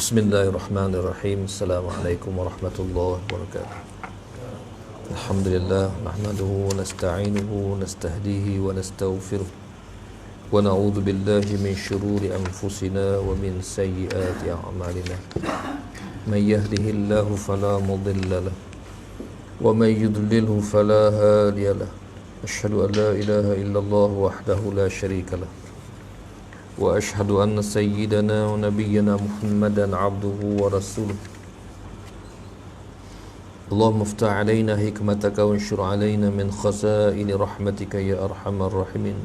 Bismillahirrahmanirrahim. Assalamualaikum warahmatullahi wabarakatuh. Alhamdulillah nahmaduhu wa nasta'inuhu wa nastahdihi wa nastaghfiruh wa na'udzu billahi min shururi anfusina wa min sayyiati a'malina. May yahdihillahu fala mudilla lahu wa may yudlilhu fala hadiya lahu. Asyhadu an la ilaha illallah wahdahu la syarika lahu wa ashhadu anna sayyidana wa nabiyyana Muhammadan abduhu wa rasuluh. Allahumma iftah alaina hikmataka wa anshur alaina min khazaini rahmatika ya arhamar rahimin.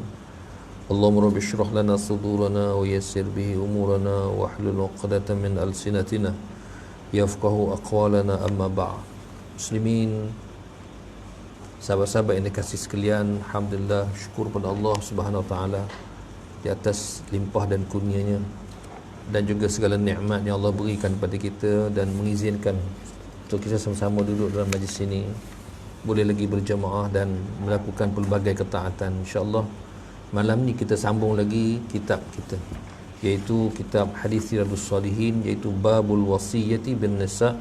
Allahumma rabbi shrah lana sudurana wa yassir bihi umurana wa hlul 'uqdatam min alsinatina yafqahu aqwalana, amma ba'd. Muslimin, sahabat-sahabat yang dikasihi sekalian, alhamdulillah, syukur pada Allah Subhanahu wa taala di atas limpah dan kurnianya dan juga segala nikmat yang Allah berikan kepada kita dan mengizinkan untuk kita sama-sama duduk dalam majlis ini, boleh lagi berjamaah dan melakukan pelbagai ketaatan. InsyaAllah malam ni kita sambung lagi kitab kita, iaitu kitab Hadis Riyadhus Shalihin, iaitu Babul Wasiyati bin Nisa,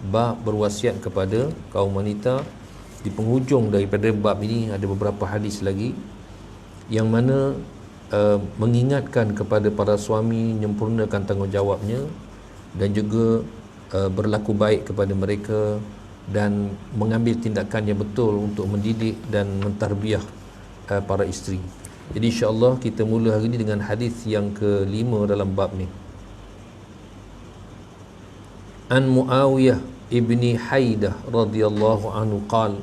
bab berwasiat kepada kaum wanita. Di penghujung daripada bab ini ada beberapa hadis lagi yang mana mengingatkan kepada para suami menyempurnakan tanggungjawabnya dan juga berlaku baik kepada mereka dan mengambil tindakan yang betul untuk mendidik dan mentarbiah para isteri. Jadi insya-Allah kita mula hari ini dengan hadis yang kelima dalam bab ni. An Muawiyah ibni Haidah radhiyallahu anhu qala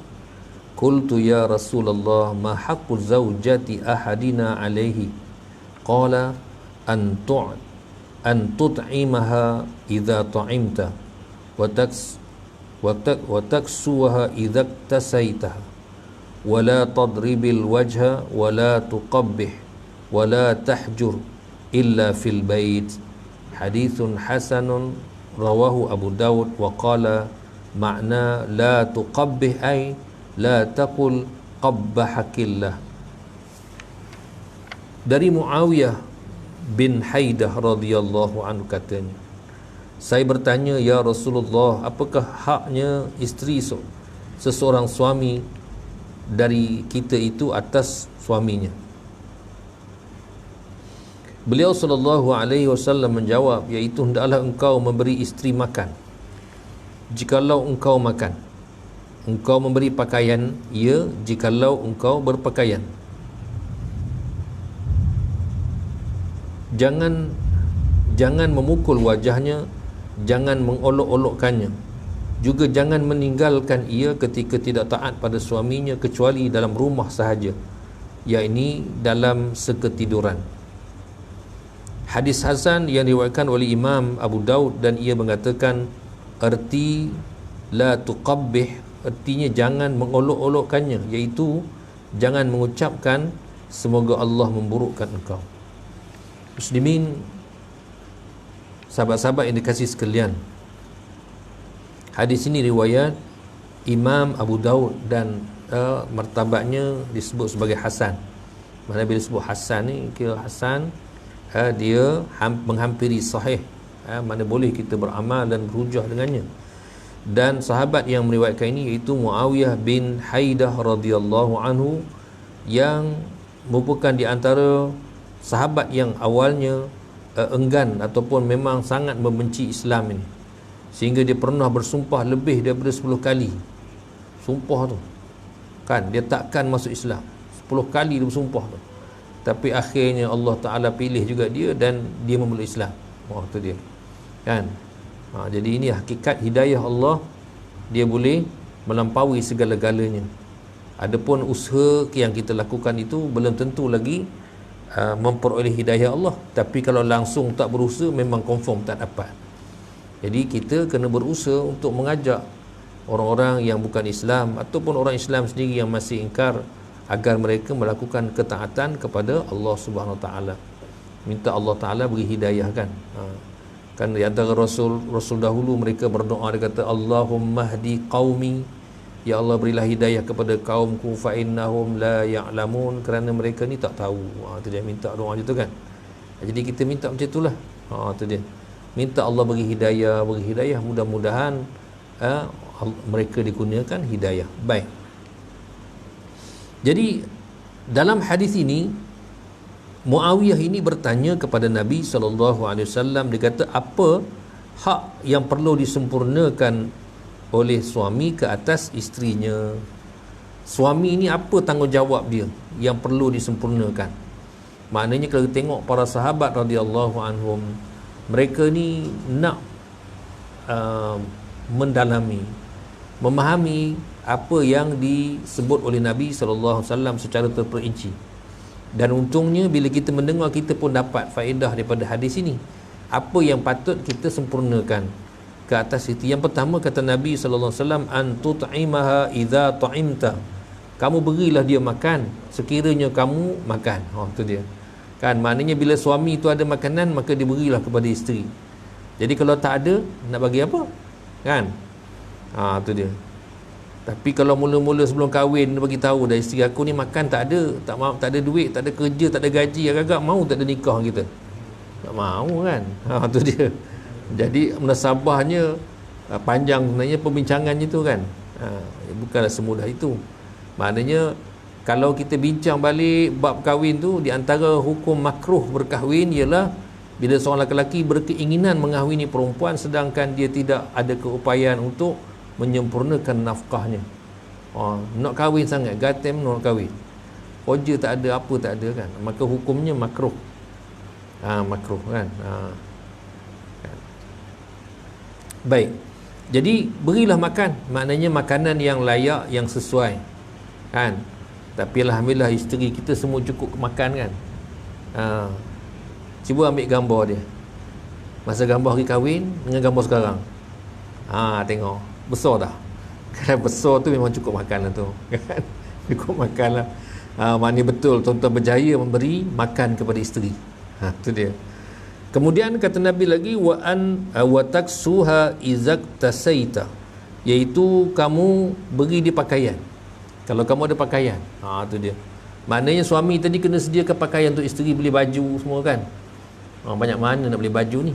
qultu ya Rasulullah ma haqqu zawjati ahadina alaihi qala an tut'imaha idza ta'imta wa taksuha idza tasaitaha wa la tadribil wajha wa la tuqabbih wa la tahjur illa fil bait. Hadithun hasanun rawahu Abu Dawud wa qala ma'na la tuqabbih ay la taqul qabbahakillah. Dari Muawiyah bin Haidah radhiyallahu anhu katanya, saya bertanya, ya Rasulullah, apakah haknya isteri seseorang suami dari kita itu atas suaminya? Beliau sallallahu alaihi wasallam menjawab, iaitu hendaklah engkau memberi isteri makan jikalau engkau makan, engkau memberi pakaian ia jikalau engkau berpakaian. Jangan memukul wajahnya, jangan mengolok-olokkannya, juga jangan meninggalkan ia ketika tidak taat pada suaminya kecuali dalam rumah sahaja, yakni dalam seketiduran. Hadis hasan yang diriwayatkan oleh Imam Abu Daud dan ia mengatakan erti la tuqabbih, artinya jangan mengolok-olokkannya, iaitu jangan mengucapkan semoga Allah memburukkan engkau. Muslimin, sahabat-sahabat yang dikasihi sekalian, hadis ini riwayat Imam Abu Daud dan martabatnya disebut sebagai hasan. Mana bila disebut hasan ni, kira hasan dia menghampiri sahih, mana boleh kita beramal dan berhujah dengannya. Dan sahabat yang meriwayatkan ini iaitu Muawiyah bin Haidah radhiyallahu anhu, yang merupakan di antara sahabat yang awalnya enggan ataupun memang sangat membenci Islam ini, sehingga dia pernah bersumpah lebih daripada 10 kali. Sumpah tu kan, dia takkan masuk Islam, 10 kali dia bersumpah tu. Tapi akhirnya Allah Ta'ala pilih juga dia dan dia memeluk Islam. Wah, tu dia kan. Jadi ini hakikat hidayah Allah, dia boleh melampaui segala-galanya. Adapun usaha yang kita lakukan itu belum tentu lagi memperoleh hidayah Allah. Tapi kalau langsung tak berusaha, memang confirm tak dapat. Jadi kita kena berusaha untuk mengajak orang-orang yang bukan Islam ataupun orang Islam sendiri yang masih ingkar, agar mereka melakukan ketaatan kepada Allah Subhanahu Wa Taala. Minta Allah Taala beri hidayah kan. Kan di antara Rasul dahulu mereka berdoa, dia kata Allahumma hdi qaumi, ya Allah berilah hidayah kepada kaumku, fa innahum la ya'lamun, kerana mereka ni tak tahu. Tu dia minta doa macam tu kan. Jadi kita minta macam itulah. Tu dia. minta Allah beri hidayah, mudah-mudahan mereka dikurniakan hidayah. Baik. Jadi dalam hadis ini Muawiyah ini bertanya kepada Nabi SAW. Dia kata, apa hak yang perlu disempurnakan oleh suami ke atas isterinya? Suami ini apa tanggungjawab dia yang perlu disempurnakan? Maknanya kalau tengok para sahabat radhiyallahu anhum, mereka ni nak mendalami, memahami apa yang disebut oleh Nabi SAW secara terperinci. Dan untungnya bila kita mendengar, kita pun dapat faedah daripada hadis ini. Apa yang patut kita sempurnakan ke atas itu? Yang pertama, kata Nabi SAW, an tut'imaha idza ta'imta. Kamu berilah dia makan sekiranya kamu makan. Itu dia. Kan, maknanya bila suami itu ada makanan, maka diberilah kepada isteri. Jadi kalau tak ada, nak bagi apa? Kan? Itu dia. Tapi kalau mula-mula sebelum kahwin dia bagi tahu dah, isteri aku ni makan tak ada, tak ada duit, tak ada kerja, tak ada gaji, agak-agak mau tak ada nikah kita? Tak mau kan? Itu dia. Jadi munasabahnya panjang sebenarnya perbincangan itu kan. Bukanlah semudah itu. Maknanya kalau kita bincang balik bab kahwin tu, di antara hukum makruh berkahwin ialah bila seorang lelaki berkeinginan mengahwini perempuan sedangkan dia tidak ada keupayaan untuk menyempurnakan nafkahnya. Nak kahwin sangat, gatem nak kahwin, kerja tak ada, apa tak ada kan, maka hukumnya makruh. Makruh kan. Baik. Jadi berilah makan, maknanya makanan yang layak, yang sesuai kan. Tapi alhamdulillah isteri kita semua cukup makan kan. Cuba ambil gambar dia, masa gambar hari kahwin dengan gambar sekarang. Tengok besar dah. Kalau besar tu memang cukup makan lah tu kan. Cukup makan lah. Maknanya betul tuan-tuan berjaya memberi makan kepada isteri. Tu dia. Kemudian kata Nabi lagi, wa taksuha izak tasaita, iaitu kamu beri dia pakaian kalau kamu ada pakaian. Tu dia. Maknanya suami tadi kena sediakan pakaian untuk isteri, beli baju semua kan. Banyak mana nak beli baju ni,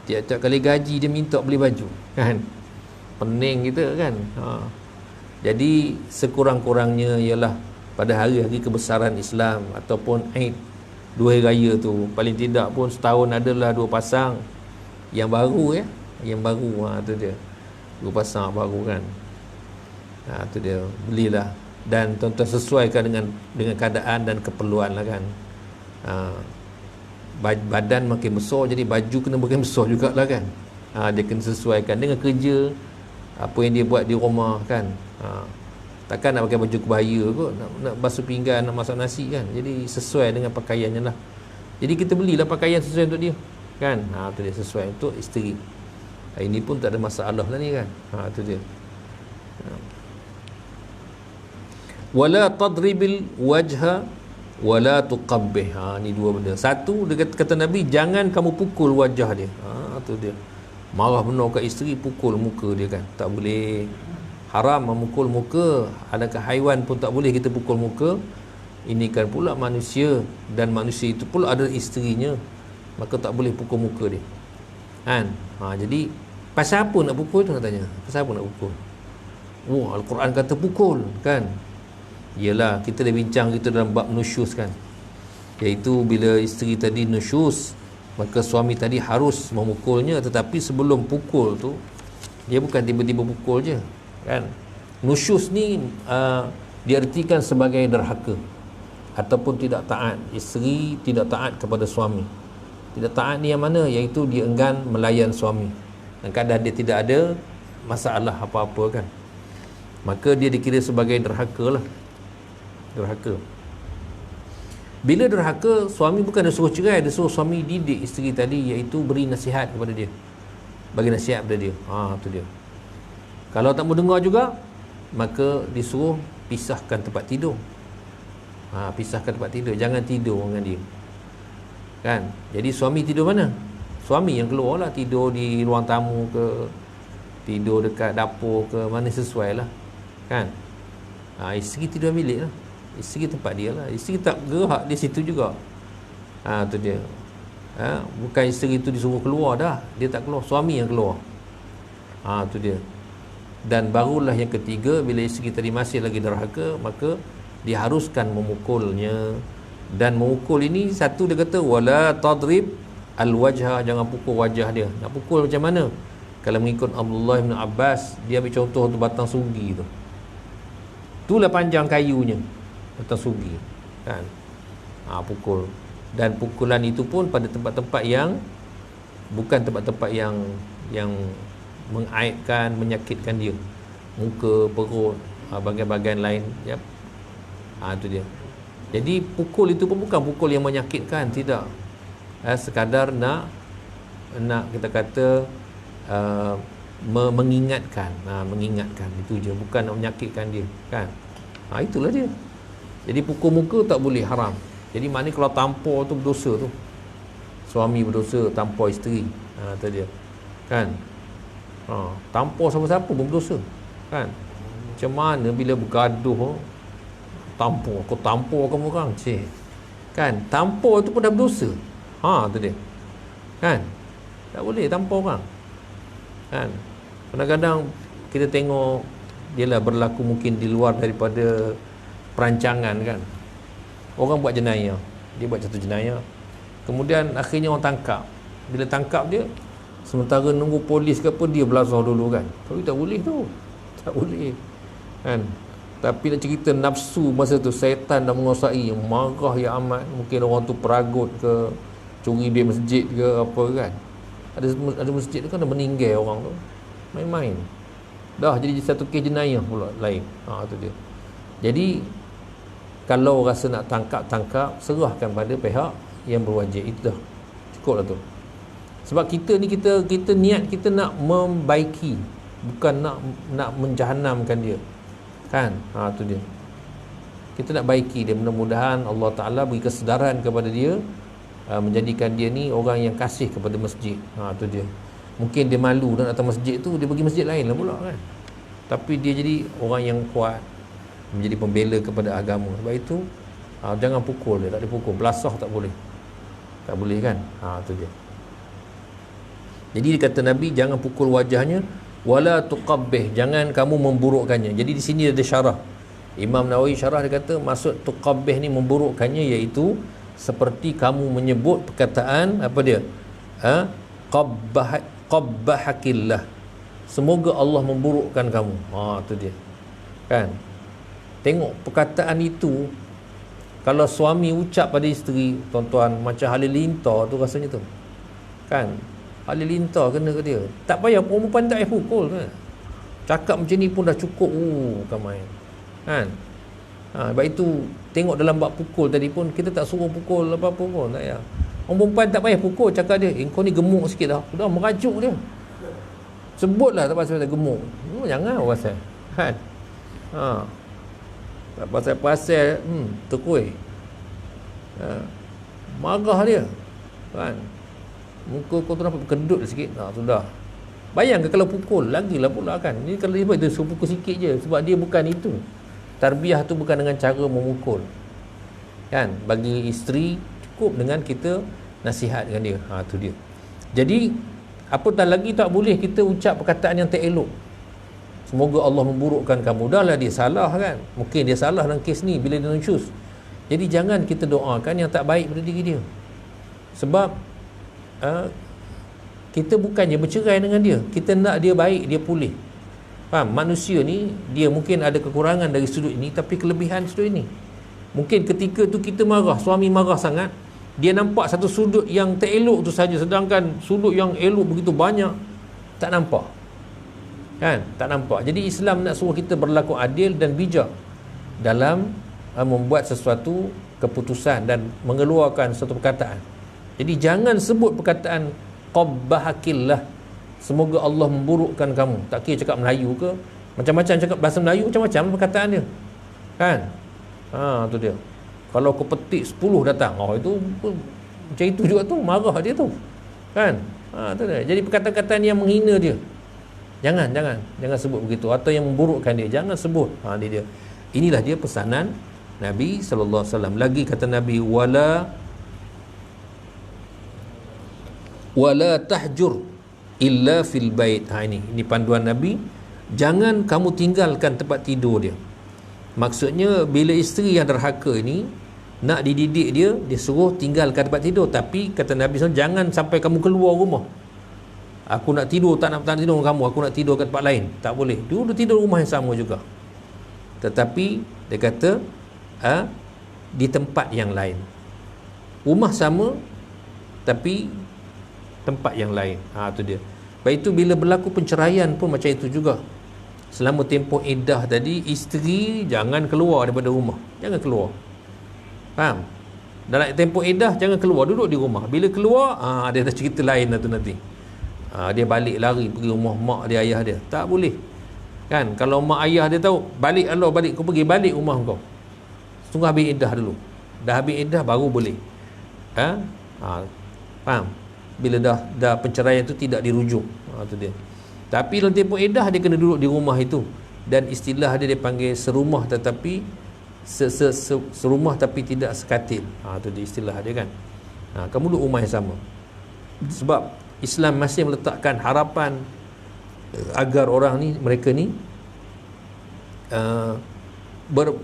tiap-tiap kali gaji dia minta beli baju kan. Pening kita kan. Jadi sekurang-kurangnya ialah pada hari-hari kebesaran Islam ataupun Aid, 2 hari raya tu, paling tidak pun setahun adalah 2 pasang yang baru ya, yang baru. Tu dia, 2 pasang baru kan. Tu dia, belilah dan tuan-tuan sesuaikan dengan keadaan dan keperluan lah kan. Badan makin besar, jadi baju kena makin besar jugalah kan. Dia kena sesuaikan dengan kerja, apa yang dia buat di rumah kan. Takkan nak pakai baju kebaya kot, nak basuh pinggan, nak masak nasi kan. Jadi sesuai dengan pakaiannya lah. Jadi kita belilah pakaian sesuai untuk dia kan. Tu dia, sesuai untuk isteri. Ini pun tak ada masalah lah ni kan. Tu dia. Wala tadribil wajha wala tuqabbih. Ni 2 benda. Satu, dia kata Nabi, jangan kamu pukul wajah dia. Tu dia. Marah benar kat isteri, pukul muka dia kan. Tak boleh. Haram memukul muka. Adakah haiwan pun tak boleh kita pukul muka. Ini kan pula manusia, dan manusia itu pula ada isterinya, maka tak boleh pukul muka dia kan. Jadi pasal apa nak pukul tu nak tanya. Pasal apa nak pukul? Al-Quran kata pukul kan. Yelah, kita dah bincang kita dalam bab nusyus kan, iaitu bila isteri tadi nusyus, maka suami tadi harus memukulnya. Tetapi sebelum pukul tu, dia bukan tiba-tiba pukul je kan. Nusyus ni diartikan sebagai derhaka ataupun tidak taat. Isteri tidak taat kepada suami. Tidak taat ni yang mana? Iaitu dia enggan melayan suami, dan kadang dia tidak ada masalah apa-apa kan, maka dia dikira sebagai derhaka lah. Derhaka. Bila derhaka, suami bukan dia suruh cerai, dia suruh suami didik isteri tadi, iaitu beri nasihat kepada dia, bagi nasihat kepada dia. Tu dia. Kalau tak mau dengar juga, maka disuruh pisahkan tempat tidur. Pisahkan tempat tidur, jangan tidur dengan dia kan. Jadi suami tidur mana? Suami yang keluar lah, tidur di ruang tamu ke, tidur dekat dapur ke, mana sesuai lah kan. Isteri tidur bilik lah, isteri tempat dia lah. Isteri tak gerak di situ juga. Tu dia. Bukan isteri tu disuruh keluar dah, dia tak keluar, suami yang keluar. Tu dia. Dan barulah yang ketiga, bila isteri tadi masih lagi derhaka, maka diharuskan memukulnya. Dan memukul ini satu, dia kata wala tadrib al-wajha, jangan pukul wajah dia. Nak pukul macam mana? Kalau mengikut Abdullah bin Abbas, dia ambil contoh tu batang sugi tu. Itulah panjang kayunya, batang sugi kan. Pukul. Dan pukulan itu pun pada tempat-tempat yang bukan tempat-tempat yang mengaibkan, menyakitkan dia. Muka, perut, bahagian-bahagian lain. Yep. Itu dia. Jadi pukul itu pun bukan pukul yang menyakitkan, tidak. Sekadar nak kita kata mengingatkan, mengingatkan itu je, bukan nak menyakitkan dia kan. Itulah dia. Jadi pukul muka tak boleh, haram. Jadi maknanya kalau tampar tu berdosa tu. Suami berdosa tampar isteri. Tu dia. Kan? Tampar siapa-siapa pun berdosa. Kan? Macam mana bila bergaduh, tampar, aku tampar kamu orang, kan? Tampar tu pun dah berdosa. Tu dia. Kan? Tak boleh tampar orang. Kan? Kadang-kadang kita tengok dia lah berlaku mungkin di luar daripada perancangan kan. Orang buat jenayah, dia buat satu jenayah, kemudian akhirnya orang tangkap. Bila tangkap dia, sementara nunggu polis ke apa, dia belasah dulu kan. Tapi tak boleh tu, tak boleh kan. Tapi nak cerita nafsu masa tu, syaitan dah menguasai, marah yang amat. Mungkin orang tu peragut ke, curi duit masjid ke apa kan. Ada masjid tu kan dah meninggal orang tu, main-main. Dah jadi satu kes jenayah pula lain. Tu dia. Jadi kalau rasa nak tangkap, serahkan pada pihak yang berwajib. Itu dah cukup lah tu. Sebab kita ni, kita niat kita nak membaiki, bukan nak menjahanamkan dia kan. Tu dia. Kita nak baiki dia. Mudah-mudahan Allah Ta'ala beri kesedaran kepada dia, menjadikan dia ni orang yang kasih kepada masjid. Tu dia. Mungkin dia malu dan datang masjid tu, dia pergi masjid lain lah pula kan. Tapi dia jadi orang yang kuat, menjadi pembela kepada agama. Sebab itu jangan pukul dia, tak boleh pukul. Belasah tak boleh. Tak boleh kan. Tu dia. Jadi dia kata Nabi, jangan pukul wajahnya, wala tuqabbih, jangan kamu memburukkannya. Jadi di sini ada syarah. Imam Nawawi syarah, dia kata maksud tuqabbih ni memburukkannya, iaitu seperti kamu menyebut perkataan apa dia? Qabbahakillah. Semoga Allah memburukkan kamu. Tu dia. Kan? Tengok perkataan itu, kalau suami ucap pada isteri, tuan-tuan, macam halilintar tu rasanya tu. Kan? Halilintar kena ke dia. Tak payah perempuan tak payah pukul kan. Cakap macam ni pun dah cukup. Bukan main. Kan? Sebab itu tengok dalam bab pukul tadi pun, kita tak suruh pukul apa-apa pun, tak payah. Orang perempuan tak payah pukul, cakap dia, kau ni gemuk sikit dah. Sudah merajuk dia. Sebutlah tak pasal gemuk. Jangan pasal. Kan? Tak pasal-pasal tekui. Marah dia. Kan? Muka kau tu nampak berkedut sikit. Sudah. Bayangkan kalau pukul, lagilah pula kan. Ni kalau dia suruh pukul sikit je, sebab dia bukan itu. Tarbiyah tu bukan dengan cara memukul. Kan? Bagi isteri cukup dengan kita nasihat dengan dia. Tu dia. Jadi apatah lagi tak boleh kita ucap perkataan yang tak elok. Semoga Allah memburukkan kamu. Dahlah dia salah kan. Mungkin dia salah dalam kes ni bila dia nusyus. Jadi jangan kita doakan yang tak baik pada diri dia. Sebab kita bukannya bercerai dengan dia. Kita nak dia baik, dia pulih. Faham? Manusia ni, dia mungkin ada kekurangan dari sudut ini, tapi kelebihan sudut ini. Mungkin ketika tu kita marah, suami marah sangat, dia nampak satu sudut yang tak elok tu saja, sedangkan sudut yang elok begitu banyak, tak nampak. Kan? Tak nampak. Jadi Islam nak suruh kita berlaku adil dan bijak dalam membuat sesuatu keputusan dan mengeluarkan satu perkataan. Jadi jangan sebut perkataan qabbahakillah, semoga Allah memburukkan kamu. Tak kira cakap Melayu ke, macam-macam cakap bahasa Melayu, macam-macam perkataan dia. Kan? Tu dia. Kalau kau petik 10 datang, itu macam itu juga tu, marah dia tu. Kan? Tu dia. Jadi perkataan-perkataan yang menghina dia, jangan sebut begitu, atau yang memburukkan dia, jangan sebut. Dia. Inilah dia pesanan Nabi sallallahu alaihi wasallam. Lagi kata Nabi, wala wala tahjur illa fil bait. Ini panduan Nabi, jangan kamu tinggalkan tempat tidur dia. Maksudnya bila isteri yang derhaka ini nak dididik dia suruh tinggalkan tempat tidur, tapi kata Nabi SAW, jangan sampai kamu keluar rumah. Aku nak tidur, tak nak tidur dengan kamu, aku nak tidur kat tempat lain. Tak boleh. Dia tidur rumah yang sama juga, tetapi dia kata di tempat yang lain. Rumah sama tapi tempat yang lain. Tu dia. Lepas itu bila berlaku penceraian pun macam itu juga. Selama tempoh iddah tadi, isteri jangan keluar daripada rumah. Jangan keluar. Faham? Dalam tempoh iddah jangan keluar, duduk di rumah. Bila keluar, dia dah cerita lain lah tu nanti. Dia balik lari pergi rumah mak dia, ayah dia. Tak boleh. Kan? Kalau mak ayah dia tahu, balik Allah, balik, kau pergi balik rumah kau. Tunggu habis iddah dulu. Dah habis iddah baru boleh. Faham? Bila dah penceraian tu tidak dirujuk. Tu dia. Tapi dalam tempoh iddah dia kena duduk di rumah itu, dan istilah dia panggil serumah tetapi serumah tapi tidak sekatil. Tu dia istilah dia kan. Kamu duduk rumah yang sama. Sebab Islam masih meletakkan harapan agar orang ni, mereka ni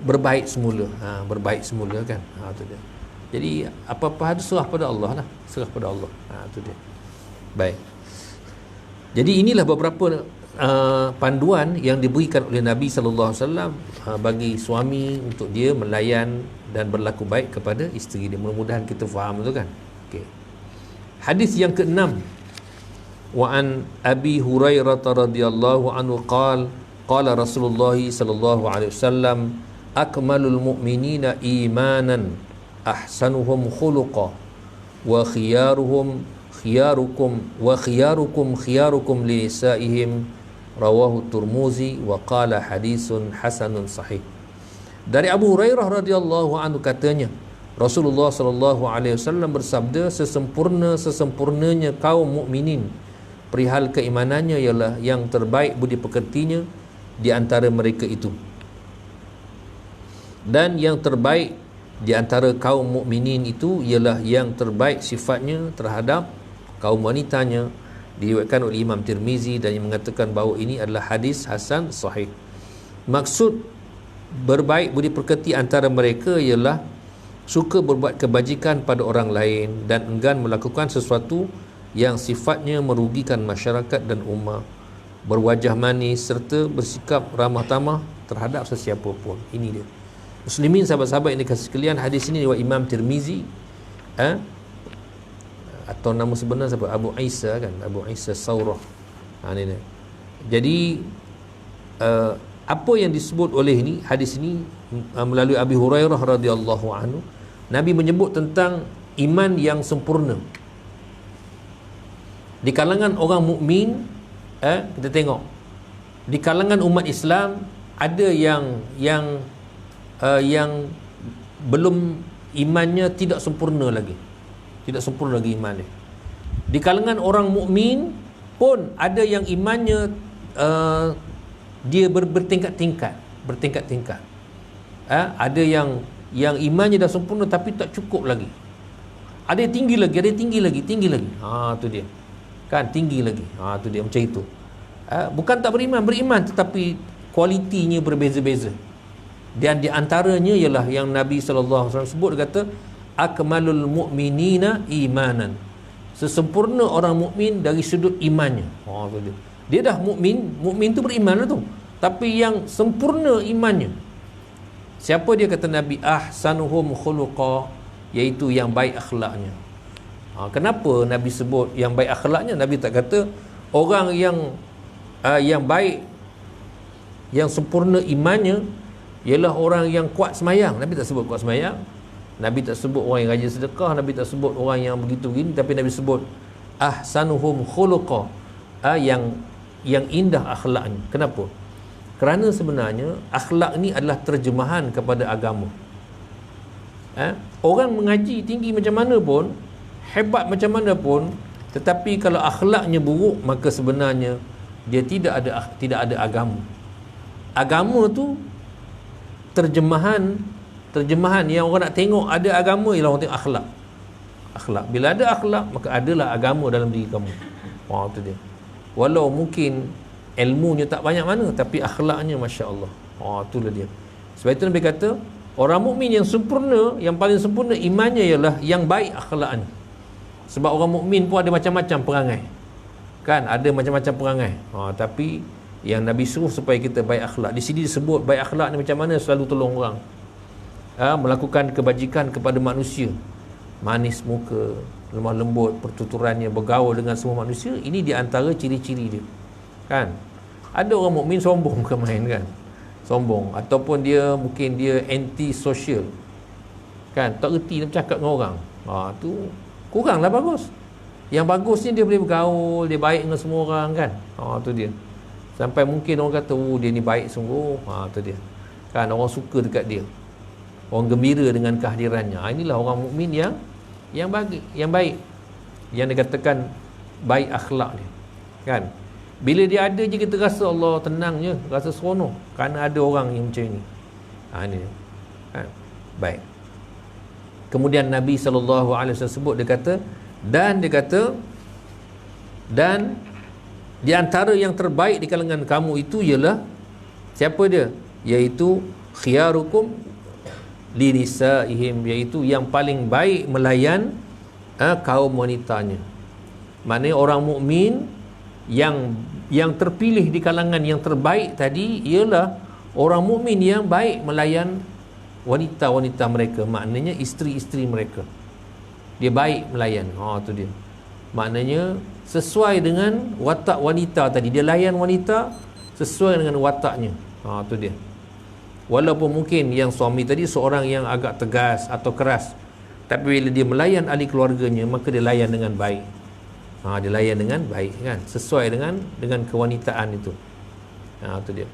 berbaik semula. Berbaik semula kan. Tu dia. Jadi apa-apa harus serah pada Allah lah. Serah pada Allah. Tu dia. Baik. Jadi inilah beberapa panduan yang diberikan oleh Nabi SAW bagi suami untuk dia melayan dan berlaku baik kepada isteri dia. Mudah-mudahan kita faham tu kan. Okay. Hadis yang ke-6, wa an Abi Hurairah radhiyallahu anhu qala Rasulullah sallallahu alaihi wasallam, akmalul mu'minina imanan ahsanuhum khuluqa wa khiyarukum li nisaihim, rawahu Tirmizi wa qala hadisun hasanun sahih. Dari Abu Hurairah radhiyallahu anhu katanya, Rasulullah sallallahu alaihi wasallam bersabda, sesempurnanya kaum mukminin perihal keimanannya ialah yang terbaik budi pekertinya di antara mereka itu, dan yang terbaik di antara kaum mukminin itu ialah yang terbaik sifatnya terhadap kaum wanitanya. Diriwayatkan oleh Imam Tirmizi dan yang mengatakan bahawa ini adalah hadis hasan sahih. Maksud berbaik budi pekerti antara mereka ialah suka berbuat kebajikan pada orang lain dan enggan melakukan sesuatu yang sifatnya merugikan masyarakat dan ummah, berwajah manis serta bersikap ramah tamah terhadap sesiapa pun. Ini dia. Muslimin, sahabat-sahabat yang dikasihi sekalian, hadis ini riwayat Imam Tirmizi, atau nama sebenar siapa? Abu Isa kan, Abu Isa Saurah. Ini dia. Jadi apa yang disebut oleh ini, hadis ini melalui Abi Hurairah radhiyallahu anhu, Nabi menyebut tentang iman yang sempurna di kalangan orang mukmin. Kita tengok di kalangan umat Islam ada yang belum, imannya tidak sempurna lagi, iman dia. Di kalangan orang mukmin pun ada yang imannya dia bertingkat-tingkat. Ada yang imannya dah sempurna tapi tak cukup lagi. Ada yang tinggi lagi, tinggi lagi. Tu dia. Kan, tinggi lagi. Tu dia, macam itu. Bukan tak beriman tetapi kualitinya berbeza-beza. Dan di antaranya ialah yang Nabi SAW sebut, kata akmalul mu'minina imanan, sesempurna orang mukmin dari sudut imannya. Tu dia. Dia dah mukmin tu beriman lah tu, tapi yang sempurna imannya siapa dia? Kata Nabi, ahsanuhum khuluqa, iaitu yang baik akhlaknya. Kenapa Nabi sebut yang baik akhlaknya? Nabi tak kata orang yang baik, yang sempurna imannya ialah orang yang kuat semayang. Nabi tak sebut kuat semayang, Nabi tak sebut orang yang rajin sedekah, Nabi tak sebut orang yang begitu gini, tapi Nabi sebut ahsanuhum khuluqa, yang indah akhlaknya. Kenapa? Kerana sebenarnya akhlak ni adalah terjemahan kepada agama. Orang mengaji tinggi macam mana pun, hebat macam mana pun, tetapi kalau akhlaknya buruk, maka sebenarnya dia tidak ada agama. Agama tu terjemahan yang orang nak tengok ada agama ialah orang tengok akhlak. akhlak. Bila ada akhlak, maka adalah agama dalam diri kamu. Tu dia. Walau mungkin ilmunya tak banyak mana, tapi akhlaknya masya-Allah. Itulah dia. Sebab itu Nabi kata, orang mukmin yang sempurna, yang paling sempurna imannya ialah yang baik akhlaknya. Sebab orang mukmin pun ada macam-macam perangai. Kan, ada macam-macam perangai. Tapi yang Nabi suruh supaya kita baik akhlak. Di sini disebut baik akhlak ni macam mana? Selalu tolong orang. Melakukan kebajikan kepada manusia. Manis muka, lemah lembut pertuturannya, bergaul dengan semua manusia. Ini di antara ciri-ciri dia. Kan? Ada orang mukmin sombong bukan main kan? Sombong, ataupun dia mungkin dia anti sosial. Kan? Tak reti nak cakap dengan orang. Tu kuranglah bagus. Yang bagusnya dia boleh bergaul, dia baik dengan semua orang kan. Tu dia. Sampai mungkin orang kata, dia ni baik sungguh. Tu dia. Kan, orang suka dekat dia. Orang gembira dengan kehadirannya. Inilah orang mukmin yang baik. Yang dikatakan baik akhlak dia. Kan? Bila dia ada je kita rasa Allah tenangnya, rasa seronok kerana ada orang yang macam ini. Ini dia. Kan? Baik. Kemudian Nabi SAW sebut, dia kata, dan di antara yang terbaik di kalangan kamu itu ialah siapa dia? Iaitu khiyarukum linisaihim, iaitu yang paling baik melayan kaum wanitanya. Maknanya orang mukmin yang terpilih di kalangan yang terbaik tadi ialah orang mukmin yang baik melayan wanita-wanita mereka, maknanya isteri-isteri mereka. Dia baik melayan. Tu dia. Maknanya sesuai dengan watak wanita tadi. Dia layan wanita sesuai dengan wataknya. Tu dia. Walaupun mungkin yang suami tadi seorang yang agak tegas atau keras, tapi bila dia melayan ahli keluarganya, maka dia layan dengan baik. Dia layan dengan baik kan, sesuai dengan kewanitaan itu. Tu dia.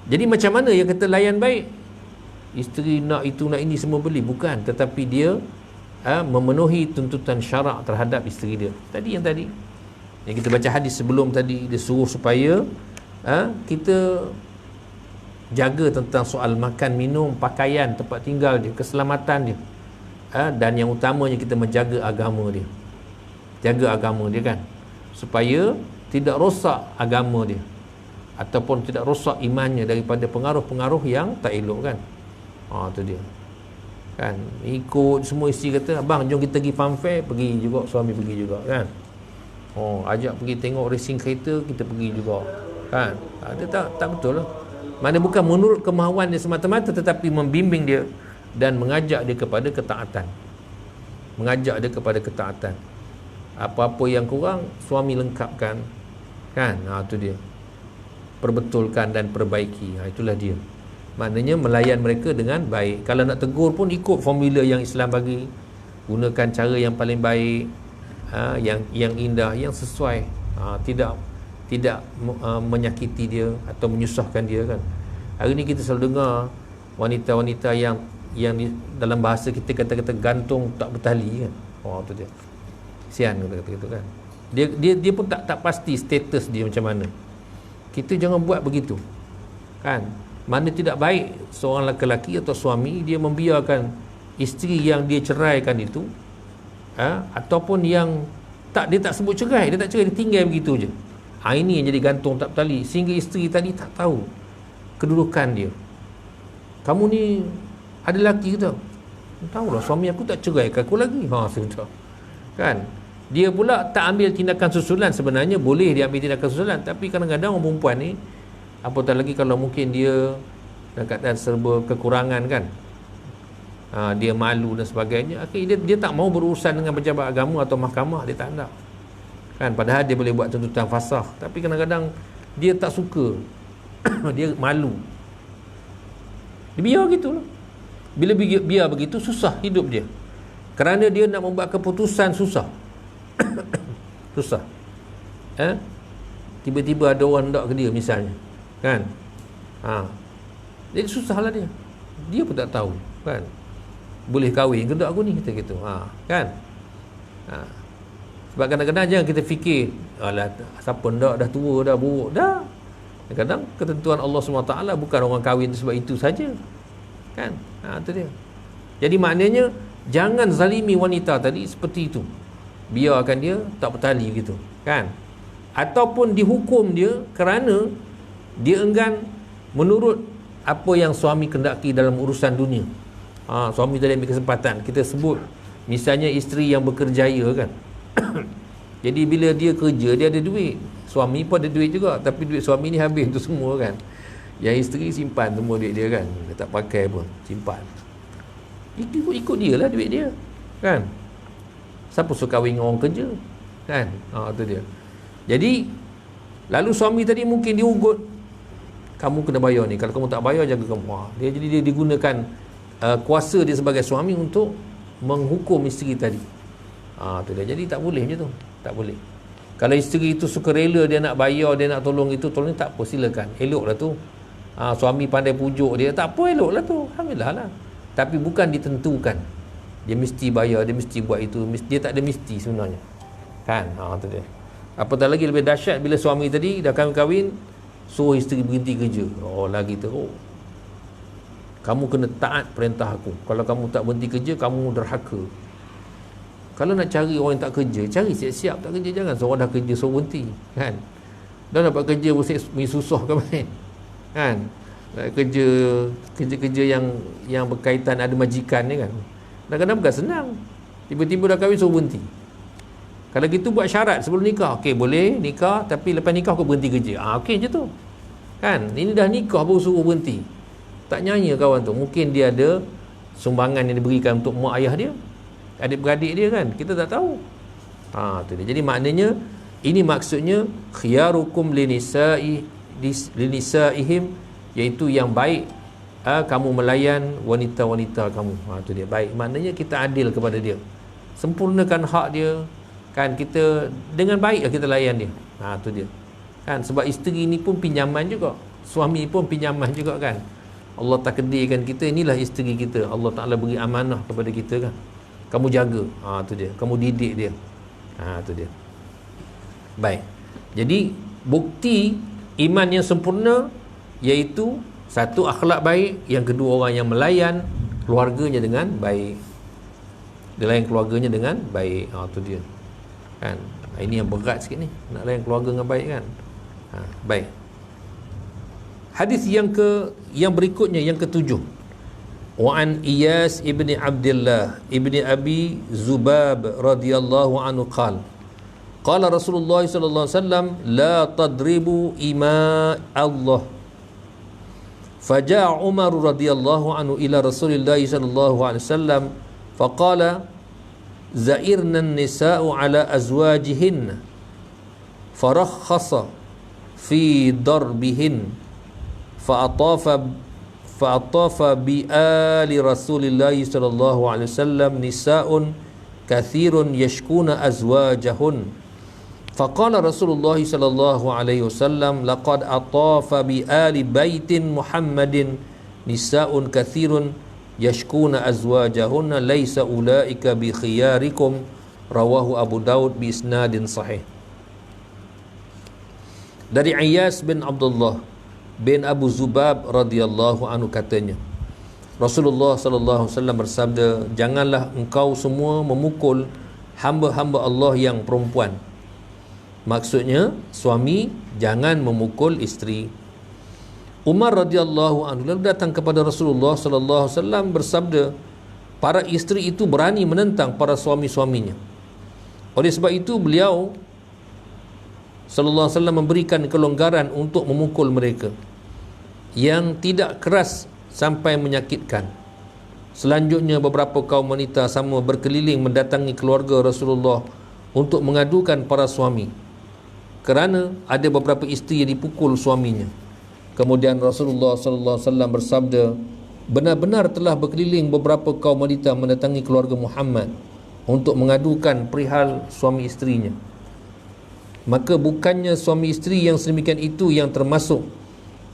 Jadi macam mana yang kata layan baik? Isteri nak itu nak ini semua beli, bukan, tetapi dia memenuhi tuntutan syarak terhadap isteri dia. Yang kita baca hadis sebelum tadi, dia suruh supaya kita jaga tentang soal makan, minum, pakaian, tempat tinggal dia, keselamatan dia, dan yang utamanya kita menjaga agama dia. Jaga agama dia kan, supaya tidak rosak agama dia ataupun tidak rosak imannya daripada pengaruh-pengaruh yang tak elok kan. Tu dia kan, ikut semua isteri kata, abang jom kita pergi fun fair, pergi juga, suami pergi juga kan. Ajak pergi tengok racing kereta, kita pergi juga kan. Dia tak betul lah. Mana bukan menurut kemahuan dia semata-mata, tetapi membimbing dia dan mengajak dia kepada ketaatan. Apa-apa yang kurang, suami lengkapkan kan. Tu dia. Perbetulkan dan perbaiki. Itulah dia. Maknanya melayan mereka dengan baik. Kalau nak tegur pun ikut formula yang Islam bagi. Gunakan cara yang paling baik, yang indah, yang sesuai. Tidak menyakiti dia atau menyusahkan dia kan. Hari ni kita selalu dengar wanita-wanita yang dalam bahasa kita kata-kata gantung tak bertali kan. Tu dia. Kesian kata-kata gitu kan. Dia pun tak pasti status dia macam mana. Kita jangan buat begitu. Kan? Mana tidak baik seorang lelaki atau suami dia membiarkan isteri yang dia ceraikan itu, ataupun yang dia tak sebut cerai, dia tak cerai, dia tinggal begitu je. Ini yang jadi gantung tak bertali, sehingga isteri tadi tak tahu kedudukan dia. Kamu ni ada lelaki ke tak? Tahulah, suami aku tak ceraikan aku lagi. Sudah. Kan? Dia pula tak ambil tindakan susulan. Sebenarnya boleh dia ambil tindakan susulan, tapi kadang-kadang orang perempuan ni, apatah lagi kalau mungkin dia dalam keadaan serba kekurangan kan, dia malu dan sebagainya, dia tak mau berurusan dengan pejabat agama atau mahkamah, dia tak nak kan. Padahal dia boleh buat tuntutan fasakh, tapi kadang-kadang dia tak suka. Dia malu, dia biar gitulah. Bila biar begitu, susah hidup dia, kerana dia nak membuat keputusan susah. Susah. Tiba-tiba ada orang hendak ke dia misalnya kan, jadi susahlah dia pun tak tahu kan, boleh kahwin ke tak aku ni, kata gitu kan. Sebab kadang-kadang jangan kita fikir, alah siapa hendak dah tua dah buruk dah. Kadang-kadang ketentuan Allah SWT bukan orang kahwin sebab itu saja kan. Itu dia. Jadi maknanya Jangan zalimi wanita tadi seperti itu, biarkan dia tak bertali gitu kan. Ataupun dihukum dia kerana dia enggan menurut apa yang suami kendaki dalam urusan dunia. Suami tadi ambil kesempatan. Kita sebut misalnya isteri yang bekerjaya kan. Jadi bila dia kerja, dia ada duit, suami pun ada duit juga, tapi duit suami ni habis untuk semua kan. Yang isteri simpan semua duit dia kan, dia tak pakai pun, simpan. Ikut dia lah duit dia kan. Siapa suka kahwin dengan orang kerja kan. Itu dia. Jadi lalu suami tadi mungkin diugut, kamu kena bayar ni, kalau kamu tak bayar jaga kamu. Jadi dia digunakan kuasa dia sebagai suami untuk menghukum isteri tadi. Tu dia. Jadi tak boleh macam tu, tak boleh. Kalau isteri itu suka rela, dia nak bayar, dia nak tolong itu, tolong ni, tak apa, silakan, eloklah tu. Suami pandai pujuk dia, tak apa, eloklah tu, alhamdulillah lah. Tapi bukan ditentukan dia mesti bayar, dia mesti buat itu, dia tak ada mesti sebenarnya kan. Tu dia. Apatah lagi lebih dahsyat bila suami tadi dah kahwin, suruh isteri berhenti kerja. Lagi teruk, kamu kena taat perintah aku, kalau kamu tak berhenti kerja, kamu derhaka. Kalau nak cari orang yang tak kerja, cari siap-siap tak kerja, jangan seorang dah kerja suruh berhenti kan. Dah dapat kerja susah kan main kan. Kerja-kerja yang berkaitan ada majikan ni kan, kadang-kadang bukan senang. Tiba-tiba dah kahwin suruh berhenti. Kalau gitu buat syarat sebelum nikah, okey boleh nikah, tapi lepas nikah kau berhenti kerja. Okey je tu kan. Ini dah nikah baru suruh berhenti, tak nyanya kawan tu. Mungkin dia ada sumbangan yang diberikan untuk mak ayah dia, adik-beradik dia kan, kita tak tahu. Tu dia. Jadi maknanya ini maksudnya khiyarukum linisaihim, iaitu yang baik kamu melayan wanita-wanita kamu. Tu dia, baik maknanya kita adil kepada dia, sempurnakan hak dia kan, kita dengan baiklah kita layan dia. Tu dia kan. Sebab isteri ni pun pinjaman juga, suami pun pinjaman juga kan. Allah takdirkan kita, inilah isteri kita, Allah Ta'ala beri amanah kepada kita kan, kamu jaga. Tu dia, kamu didik dia. Tu dia. Baik. Jadi bukti iman yang sempurna iaitu satu, akhlak baik, yang kedua orang yang melayan keluarganya dengan baik, dia layan keluarganya dengan baik. Tu dia kan. Ini yang berat sikit ni, nak layan keluarga dengan baik kan. Baik. Hadis yang berikutnya, yang ketujuh. Wa an Iyas ibni Abdullah ibni Abi Zubab radhiyallahu anhu qala Rasulullah sallallahu alaihi wasallam la tadribu ima Allah. Faja'a Umar radhiyallahu anhu ila Rasulillah sallallahu alaihi wasallam faqala za'irna an-nisa'u ala azwajihin farakhasa fi darbihin fa'atafa bi ali Rasulillah sallallahu alaihi wasallam nisa'un kathirun yashkuna azwajahun. Faqala Rasulullah sallallahu alaihi wasallam laqad atafa bi ali baitin Muhammadin nisa'un kathirun yashkuna azwajahunna laysa ulaika bi khiyarikum. Rawahu Abu Daud bi isnadin sahih. Dari Iyas bin Abdullah bin Abu Zubab radhiyallahu anhu katanya, Rasulullah sallallahu alaihi wasallam bersabda, janganlah engkau semua memukul hamba-hamba Allah yang perempuan. Maksudnya suami jangan memukul isteri. Umar radhiyallahu anhu lalu datang kepada Rasulullah sallallahu alaihi wasallam bersabda, para isteri itu berani menentang para suami-suaminya. Oleh sebab itu beliau sallallahu alaihi wasallam memberikan kelonggaran untuk memukul mereka yang tidak keras sampai menyakitkan. Selanjutnya beberapa kaum wanita sama berkeliling mendatangi keluarga Rasulullah untuk mengadukan para suami kerana ada beberapa isteri yang dipukul suaminya. Kemudian Rasulullah sallallahu alaihi wasallam bersabda, benar-benar telah berkeliling beberapa kaum wanita mendatangi keluarga Muhammad untuk mengadukan perihal suami isterinya. Maka bukannya suami isteri yang sedemikian itu yang termasuk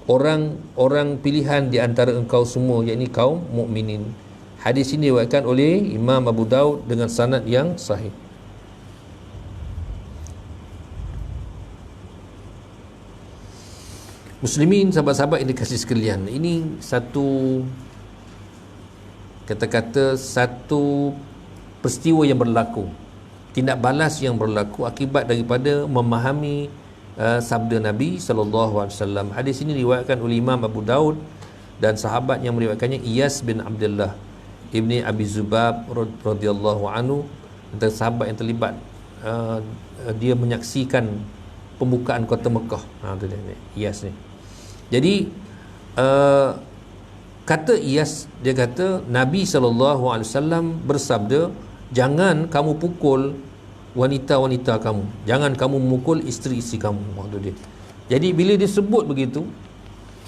orang-orang pilihan di antara engkau semua, yakni kaum mukminin. Hadis ini diriwayatkan oleh Imam Abu Daud dengan sanad yang sahih. Muslimin, sahabat-sahabat yang dikasihi sekalian, ini satu kata-kata satu peristiwa yang berlaku, tindak balas yang berlaku akibat daripada memahami sabda Nabi SAW. Hadis ini diriwayatkan oleh Imam Abu Daud dan sahabat yang meriwayatkannya Iyas bin Abdullah Ibni Abi Zubab radhiyallahu anhu, antara sahabat yang terlibat. Dia menyaksikan pembukaan kota Mekah. Tu dia ni, Iyas ni. Jadi kata Iyas, dia kata Nabi SAW bersabda, jangan kamu pukul wanita-wanita kamu, jangan kamu memukul isteri-isteri kamu. Waktu dia. Jadi bila dia sebut begitu,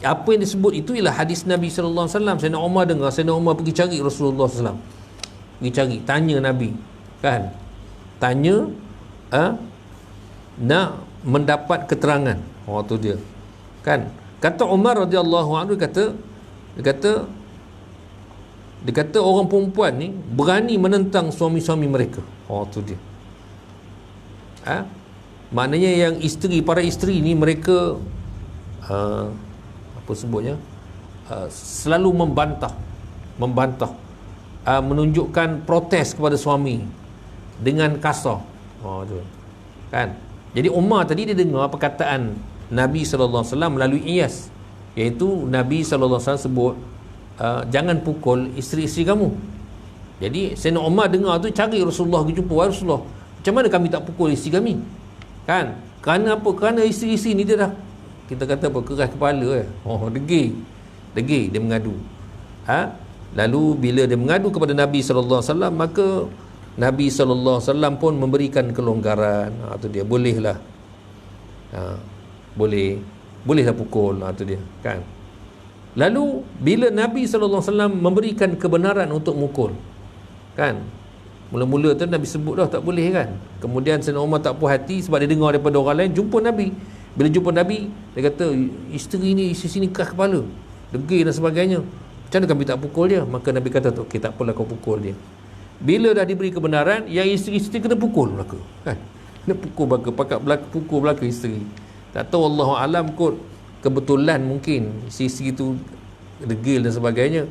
apa yang disebut itu ialah hadis Nabi SAW. Sayyidina Umar dengar, Sayyidina Umar pergi cari Rasulullah SAW, pergi cari, tanya Nabi, kan, tanya nak mendapat keterangan. Waktu dia, kan, kata Umar radhiyallahu anhu, dia kata orang perempuan ni berani menentang suami-suami mereka. Tu dia. Maknanya yang isteri, para isteri ni mereka apa sebutnya, selalu membantah, menunjukkan protes kepada suami dengan kasar. Tu kan. Jadi Umar tadi dia dengar perkataan Nabi SAW melalui Iyas, iaitu Nabi SAW sebut jangan pukul isteri-isteri kamu. Jadi Sayyidina Umar dengar tu, cari Rasulullah, pergi jumpa Rasulullah, macam mana kami tak pukul isteri kami, kan? Kerana apa? Kerana isteri-isteri ni dia dah, kita kata apa, keras kepala degil dia mengadu. Lalu bila dia mengadu kepada Nabi SAW, maka Nabi SAW pun memberikan kelonggaran. Tu dia, bolehlah bolehlah pukul. Tu dia, kan. Lalu bila Nabi SAW memberikan kebenaran untuk mukul, kan, mula-mula tu Nabi sebut dah tak boleh, kan. Kemudian Sayyidina Umar tak puas hati sebab dia dengar daripada orang lain, jumpa Nabi. Bila jumpa Nabi, dia kata isteri ni keras kepala, degil dan sebagainya, macam mana kami tak pukul dia? Maka Nabi kata, okey, tak apalah kau pukul dia. Bila dah diberi kebenaran, yang isteri-isteri kena pukul belaka, kan, kena pukul belaka, pukul belaka isteri. Tak tahu, Allahu alam, kot kebetulan mungkin isteri itu degil dan sebagainya.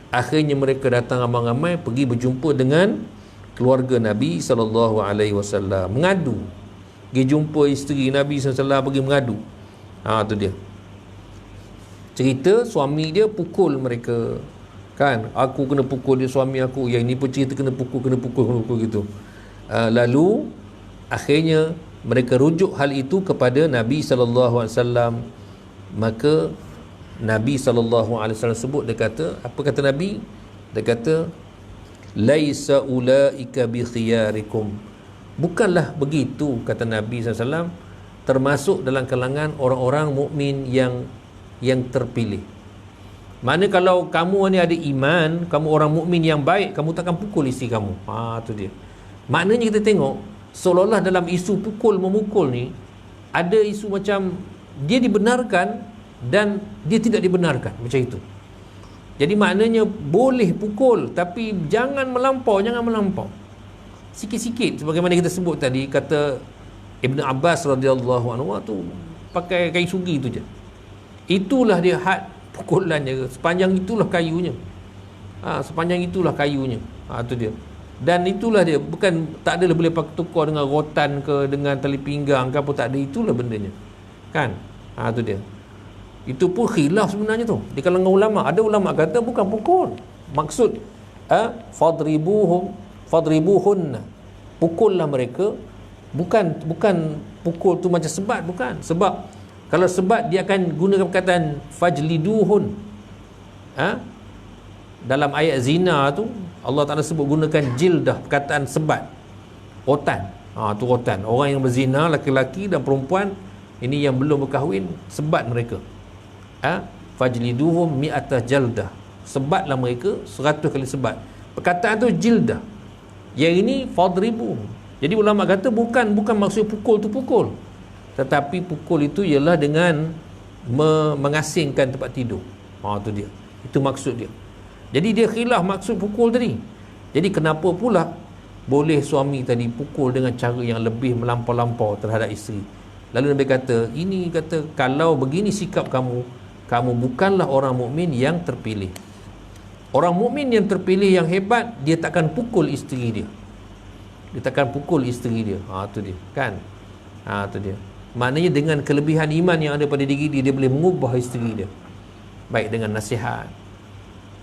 Akhirnya mereka datang ramai-ramai pergi berjumpa dengan keluarga Nabi SAW, mengadu. Pergi jumpa isteri Nabi SAW, pergi mengadu. Tu dia cerita, suami dia pukul mereka, kan. Aku kena pukul dia, suami aku. Yang ini pun cerita kena pukul gitu. Lalu akhirnya mereka rujuk hal itu kepada Nabi SAW. Maka Nabi SAW sebut, dia kata, apa kata Nabi? Dia kata, laisa ulaika bi khiyarikum, bukanlah begitu, kata Nabi SAW, termasuk dalam kalangan orang-orang mukmin yang terpilih. Mana kalau kamu ni ada iman, kamu orang mukmin yang baik, kamu takkan pukul isteri kamu. Tu dia. Maknanya kita tengok, seolah-olah dalam isu pukul memukul ni ada isu macam dia dibenarkan dan dia tidak dibenarkan, macam itu. Jadi maknanya boleh pukul, tapi jangan melampau. Sikit-sikit, sebagaimana kita sebut tadi, kata Ibn Abbas radhiyallahu anhu tu pakai kayu sugi tu je. Itulah dia had pukulannya, sepanjang itulah kayunya. Sepanjang itulah kayunya. Tu dia. Dan itulah dia, bukan tak adalah boleh tukar dengan rotan ke, dengan tali pinggang ke apa, tak ada, itulah bendanya, kan. Tu dia. Itu pun khilaf sebenarnya tu di kalangan ulama. Ada ulama kata bukan pukul, maksud fadribuhunna, pukullah mereka. Bukan pukul tu macam sebat, bukan. Sebab kalau sebat dia akan gunakan perkataan fajliduhun. Dalam ayat zina tu Allah Ta'ala sebut gunakan jildah, perkataan sebat, rotan. Tu rotan. Orang yang berzina, laki-laki dan perempuan ini yang belum berkahwin, sebat mereka. Fajliduhum mi'ata jaldah, sebatlah mereka 100 kali sebat. Perkataan tu jildah, yang ini fadribu. Jadi ulama kata bukan maksud pukul tu pukul, tetapi pukul itu ialah dengan mengasingkan tempat tidur. Tu dia, itu maksud dia. Jadi dia khilaf maksud pukul tadi. Jadi kenapa pula boleh suami tadi pukul dengan cara yang lebih melampau-lampau terhadap isteri? Lalu Nabi kata, kalau begini sikap kamu bukanlah orang mukmin yang terpilih. Orang mukmin yang terpilih yang hebat, dia takkan pukul isteri dia. Dia takkan pukul isteri dia. Tu dia, kan? Tu dia. Maknanya dengan kelebihan iman yang ada pada diri dia, dia boleh mengubah isteri dia. Baik dengan nasihat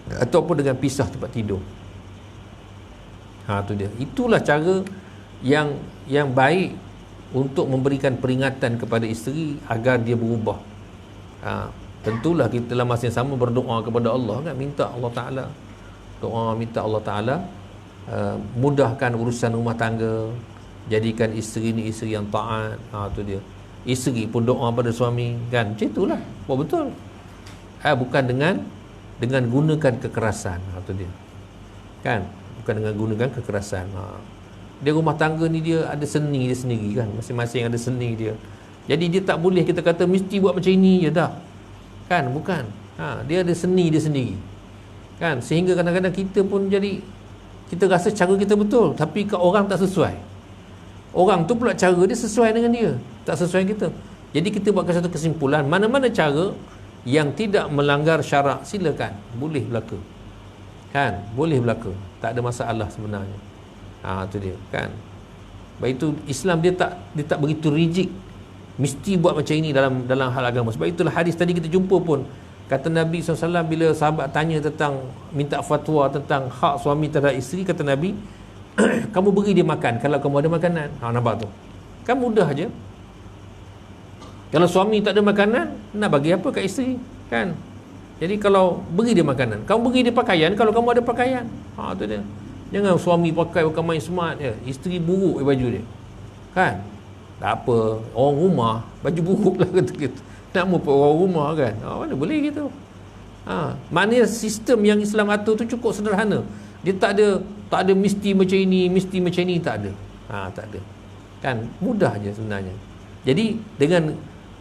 ataupun dengan pisah tempat tidur. Tu dia. Itulah cara yang baik untuk memberikan peringatan kepada isteri agar dia berubah. Tentulah kita dalam masa yang sama berdoa kepada Allah, kan, minta Allah Ta'ala minta Allah Ta'ala mudahkan urusan rumah tangga, jadikan isteri ni isteri yang taat. Tu dia. Isteri pun doa pada suami, kan, macam itulah. Betul. Bukan dengan gunakan kekerasan. Tu dia, kan, bukan dengan gunakan kekerasan. Dia rumah tangga ni dia ada seni dia sendiri, kan, masing-masing ada seni dia. Jadi dia tak boleh kita kata mesti buat macam ini je dah, kan, bukan. Dia ada seni dia sendiri, kan, sehingga kadang-kadang kita pun jadi, kita rasa cara kita betul, tapi ke orang tak sesuai. Orang tu pula cara dia sesuai dengan dia, tak sesuai kita. Jadi kita buatkan satu kesimpulan, mana-mana cara yang tidak melanggar syarak, silakan, boleh berlaku, kan, boleh berlaku, tak ada masalah sebenarnya. Tu dia, kan. Baik itu Islam dia tak begitu rigid mesti buat macam ini dalam hal agama. Sebab itulah hadis tadi kita jumpa pun, kata Nabi SAW bila sahabat tanya tentang, minta fatwa tentang hak suami terhadap isteri, kata Nabi, kamu beri dia makan kalau kamu ada makanan. Nampak tu, kan mudah je. Kalau suami tak ada makanan, nak bagi apa kat isteri, kan. Jadi kalau beri dia makanan, kamu beri dia pakaian kalau kamu ada pakaian. Tu dia. Jangan suami pakai main smart je, isteri buruk baju dia, kan. Tak apa, orang rumah baju buruk lah kata gitu. Nak mumpuk orang rumah, kan. Mana boleh gitu. Maknanya sistem yang Islam atur tu cukup sederhana. Dia tak ada mesti macam ini, tak ada. Tak ada. Kan, mudah je sebenarnya. Jadi dengan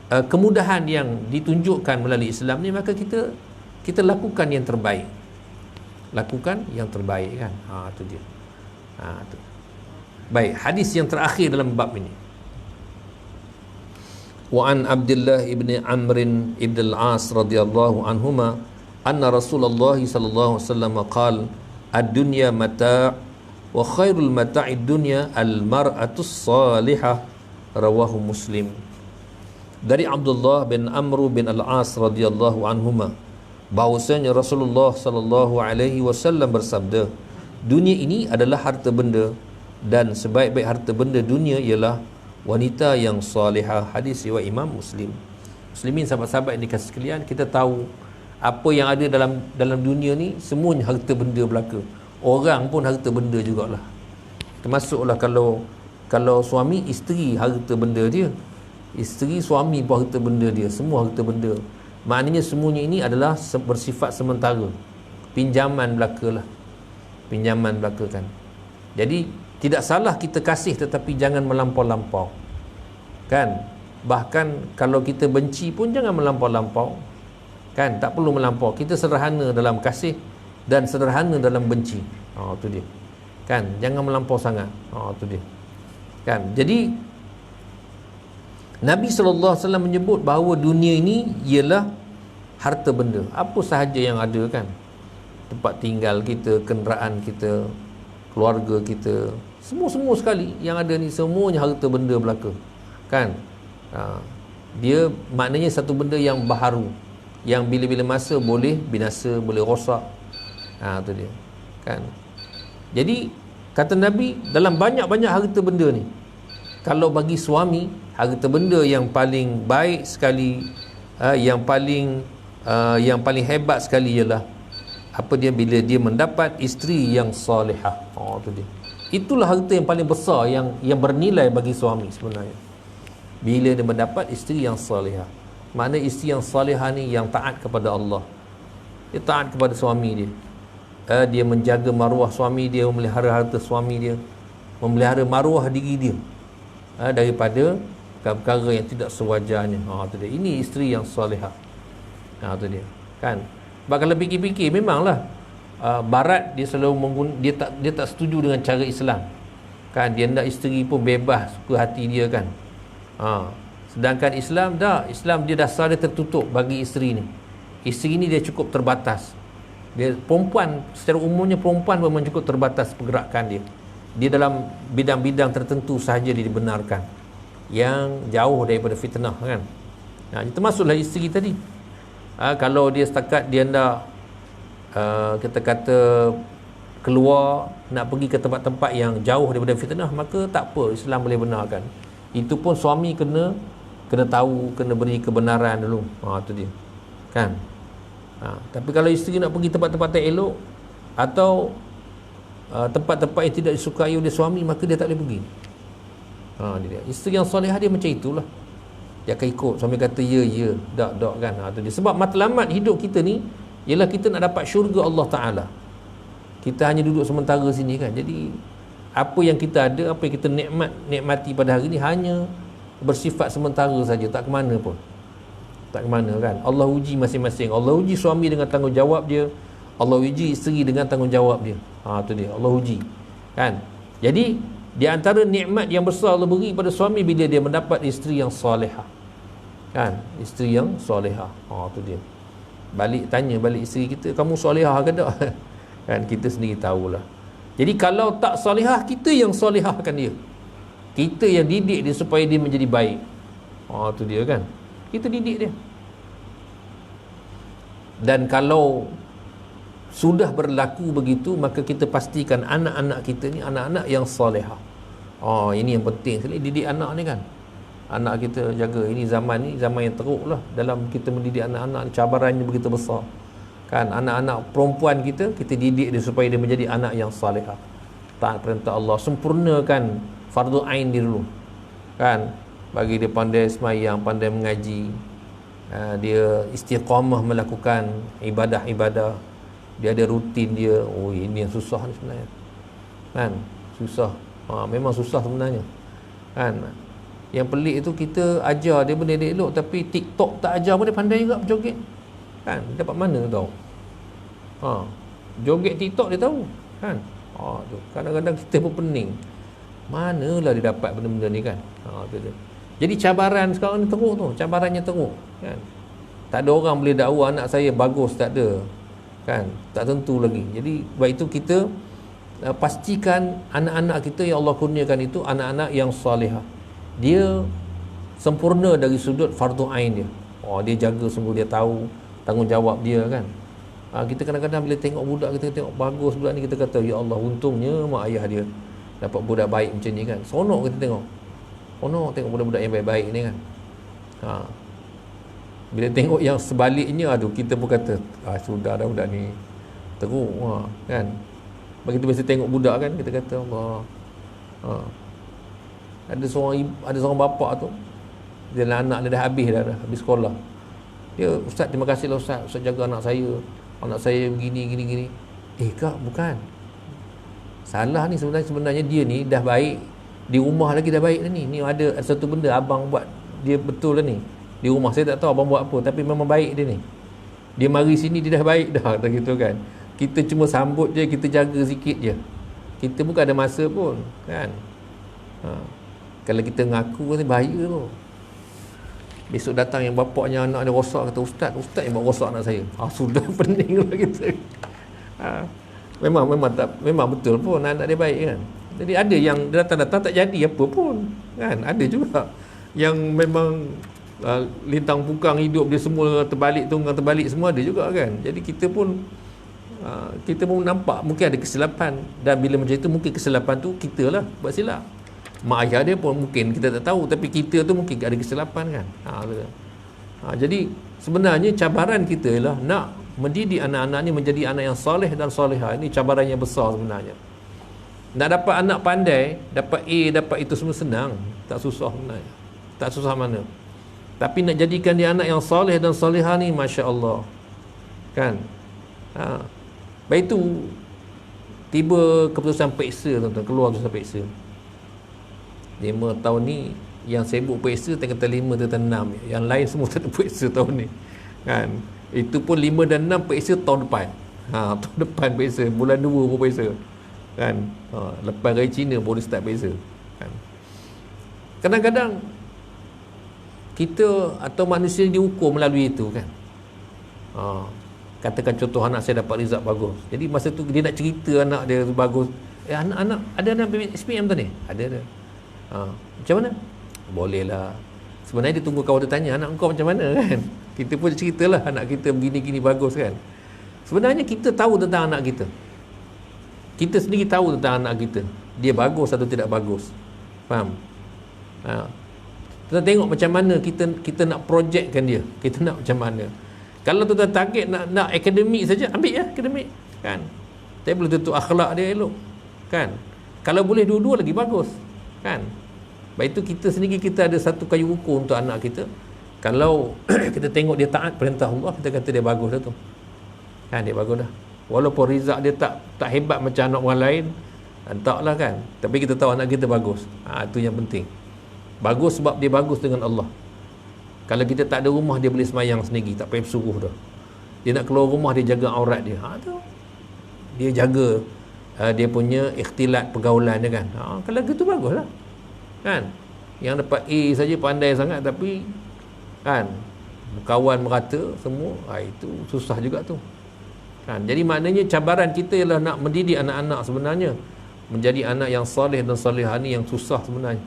kemudahan yang ditunjukkan melalui Islam ni, maka kita lakukan yang terbaik. Lakukan yang terbaik, kan. Tu dia. Tu. Baik, hadis yang terakhir dalam bab ini. Wa an Abdullah ibn Amr ibn al-As radhiyallahu anhuma anna Rasulullah sallallahu alaihi wasallam qala ad-dunya mata' wa khairul mata'id dunya al-mar'atu salihah, rawahu Muslim. Dari Abdullah bin Amr bin al-As radhiyallahu anhuma, bahwasanya Rasulullah sallallahu alaihi wasallam bersabda, dunia ini adalah harta benda dan sebaik-baik harta benda dunia ialah wanita yang salihah. Hadis riwayat Imam Muslim. Muslimin, sahabat-sahabat yang dikasihi sekalian, kita tahu apa yang ada dalam dunia ni semuanya harta benda belaka. Orang pun harta benda jugalah. Termasuklah kalau suami, isteri harta benda dia, isteri suami pun harta benda dia, semua harta benda. Maknanya semuanya ini adalah bersifat sementara, pinjaman belaka lah, pinjaman belaka, kan. Jadi tidak salah kita kasih, tetapi jangan melampau-lampau, kan. Bahkan kalau kita benci pun jangan melampau-lampau, kan. Tak perlu melampau. Kita sederhana dalam kasih dan sederhana dalam benci. Tu dia, kan. Jangan melampau sangat. Tu dia, kan. Jadi Nabi SAW menyebut bahawa dunia ini ialah harta benda. Apa sahaja yang ada, kan. Tempat tinggal kita, kenderaan kita, keluarga kita, semua sekali yang ada ni semuanya harta benda belaka, kan. Dia maknanya satu benda yang baharu, yang bila-bila masa boleh binasa, boleh rosak. Tu dia, kan. Jadi kata Nabi, dalam banyak-banyak harta benda ni, kalau bagi suami, harta benda yang paling baik sekali, yang paling hebat sekali ialah apa dia, bila dia mendapat isteri yang salihah. Tu dia. Itulah harta yang paling besar yang bernilai bagi suami sebenarnya. Bila dia mendapat isteri yang salihah. Makna isteri yang salihah ni yang taat kepada Allah. Dia taat kepada suami dia. Dia menjaga maruah suami dia, memelihara harta suami dia, memelihara maruah diri dia daripada perkara yang tidak sewajarnya. Tu dia. Ini isteri yang salihah. Tu dia, kan. Sebab kalau fikir-fikir, memanglah Barat dia selalu dia tak setuju dengan cara Islam, kan. Dia nak isteri pun bebas suka hati dia, kan. Sedangkan Islam dia dasar dia tertutup bagi isteri ni. Isteri ni dia cukup terbatas. Dia perempuan, secara umumnya perempuan memang cukup terbatas pergerakan dia. Dia dalam bidang-bidang tertentu sahaja dia dibenarkan, yang jauh daripada fitnah kan. Termasuklah isteri tadi. Kalau dia setakat dia nak kita kata keluar, nak pergi ke tempat-tempat yang jauh daripada fitnah, maka tak apa, Islam boleh benarkan. Itu pun suami kena tahu, kena beri kebenaran dulu. Tu dia kan. Tapi kalau isteri nak pergi tempat-tempat tak elok atau tempat-tempat yang tidak disukai oleh suami, maka dia tak boleh pergi. Dia. Isteri yang solehah dia macam itulah. Dia akan ikut suami kata ya, dak kan. Tu dia. Sebab matlamat hidup kita ni ialah kita nak dapat syurga Allah Ta'ala. Kita hanya duduk sementara sini kan. Jadi apa yang kita ada, apa yang kita nikmati pada hari ni hanya bersifat sementara saja, tak ke mana pun. Tak ke mana kan. Allah uji masing-masing. Allah uji suami dengan tanggungjawab dia, Allah uji isteri dengan tanggungjawab dia. Tu dia, Allah uji kan. Jadi di antara nikmat yang besar Allah beri pada suami bila dia mendapat isteri yang solehah kan. Isteri yang solehah. Tu dia. Tanya balik isteri kita, kamu solehah ke tak? Kan kita sendiri tahulah. Jadi kalau tak solehah, kita yang solehahkan dia. Kita yang didik dia supaya dia menjadi baik. Tu dia kan. Kita didik dia. Dan kalau sudah berlaku begitu, maka kita pastikan anak-anak kita ni anak-anak yang solehah. Ini yang penting sekali, didik anak ni kan. Anak kita jaga. Ini zaman yang teruk lah dalam kita mendidik anak-anak. Cabarannya begitu besar kan. Anak-anak perempuan kita didik dia supaya dia menjadi anak yang salihah, taat perintah Allah, sempurnakan fardu ain dia dulu kan. Bagi dia pandai semayang, pandai mengaji, dia istiqamah melakukan ibadah-ibadah, dia ada rutin dia. Ini yang susah ni sebenarnya kan. Susah, memang susah sebenarnya kan. Yang pelik itu kita ajar dia benda dia elok, tapi TikTok tak ajar pun dia pandai juga berjoget kan. Dapat mana tahu? Joget TikTok dia tahu kan. Tu kadang-kadang kita pun pening, manalah dia dapat benda-benda ni kan. Tu dia. Jadi cabaran sekarang ni teruk tu, cabarannya teruk kan. Tak ada orang boleh dakwa anak saya bagus, tak ada kan, tak tentu lagi. Jadi sebab itu kita pastikan anak-anak kita yang Allah kurniakan itu anak-anak yang salihah. Dia sempurna dari sudut fardu ain dia. Dia jaga sungguh, dia tahu tanggungjawab dia kan. Kita kadang-kadang bila tengok budak, kita tengok bagus budak ni, kita kata ya Allah, untungnya mak ayah dia dapat budak baik macam ni kan. Seronok kita tengok. Tengok budak-budak yang baik-baik ni kan. Bila tengok yang sebaliknya, kita pun kata sudah dah budak ni teruk kan. Begitu biasa tengok budak kan, kita kata Allah. Ada seorang bapa tu, dia anak dia dah habis sekolah. Dia, Ustaz, terima kasih lah Ustaz jaga anak saya begini. Kak, bukan. Salah ni sebenarnya dia ni dah baik di rumah lagi, dah baik dah ni. Ni ada satu benda abang buat, dia betul dah ni. Di rumah saya tak tahu abang buat apa, tapi memang baik dia ni. Dia mari sini dia dah baik dah, kata gitu kan. Kita cuma sambut je, kita jaga sikit je. Kita bukan ada masa pun kan. Kalau kita ngaku ni bahaya tu. Besok datang yang bapaknya anak dia rosak, kata Ustaz yang buat rosak anak saya. Sudah pening lah kita. Memang betul pun anak dia baik kan. Jadi ada yang datang-datang tak jadi apa pun kan. Ada juga yang memang lintang pukang hidup dia semua terbalik, tunggang terbalik semua ada juga kan. Jadi kita pun nampak mungkin ada kesilapan, dan bila macam itu mungkin kesilapan tu kita lah buat silap. Mak ayah dia pun mungkin kita tak tahu, tapi kita tu mungkin ada kesilapan kan. Jadi sebenarnya cabaran kita ialah nak mendidik anak-anak ni menjadi anak yang soleh dan solehah. Ini cabaran yang besar sebenarnya. Nak dapat anak pandai, dapat A, dapat itu semua senang, tak susah sebenarnya, tak susah mana. Tapi nak jadikan dia anak yang soleh dan solehah ni, Masya Allah kan. Baik itu tiba keputusan peksa, tuan-tuan, keluar keputusan peksa. 5 tahun ni yang sibuk peksa tinggal 5 dan 6, yang lain semua tak ada peksa tahun ni kan. Itu pun 5 dan 6 peksa tahun depan. Tahun depan peksa, bulan 2 pun peksa kan. Lepas raya Cina baru start peksa kan. Kadang-kadang kita atau manusia diukur melalui itu kan. Katakan contoh anak saya dapat result bagus. Jadi masa tu dia nak cerita anak dia bagus. Anak ada anak SPM tu ni? Ada. Macam mana? Boleh lah. Sebenarnya dia tunggu kawan dia tanya, anak kau macam mana kan? Kita pun ceritalah anak kita begini-gini bagus kan. Sebenarnya kita tahu tentang anak kita. Kita sendiri tahu tentang anak kita. Dia bagus atau tidak bagus. Faham? Kita tengok macam mana kita nak projectkan dia. Kita nak macam mana. Kalau tuan target nak akademik saja, ambil ya akademik kan. Tapi belum tentu akhlak dia elok kan. Kalau boleh dua-dua lagi bagus kan. Baik itu kita sendiri kita ada satu kayu ukur untuk anak kita. Kalau kita tengok dia taat perintah Allah, kita kata dia bagus dah tu. Kan dia bagus dah. Walaupun result dia tak hebat macam anak orang lain, taklah kan. Tapi kita tahu anak kita bagus. Itu yang penting. Bagus sebab dia bagus dengan Allah. Kalau kita tak ada rumah, dia boleh semayang sendiri, tak payah suruh dah. Dia nak keluar rumah, dia jaga aurat dia. Tu. Dia jaga dia punya ikhtilat pergaulan dia kan. Kalau gitu baguslah. Kan? Yang dapat A saja pandai sangat tapi kan kawan merata semua, itu susah juga tu. Kan? Jadi maknanya cabaran kita ialah nak mendidik anak-anak sebenarnya menjadi anak yang soleh dan solehah ni yang susah sebenarnya.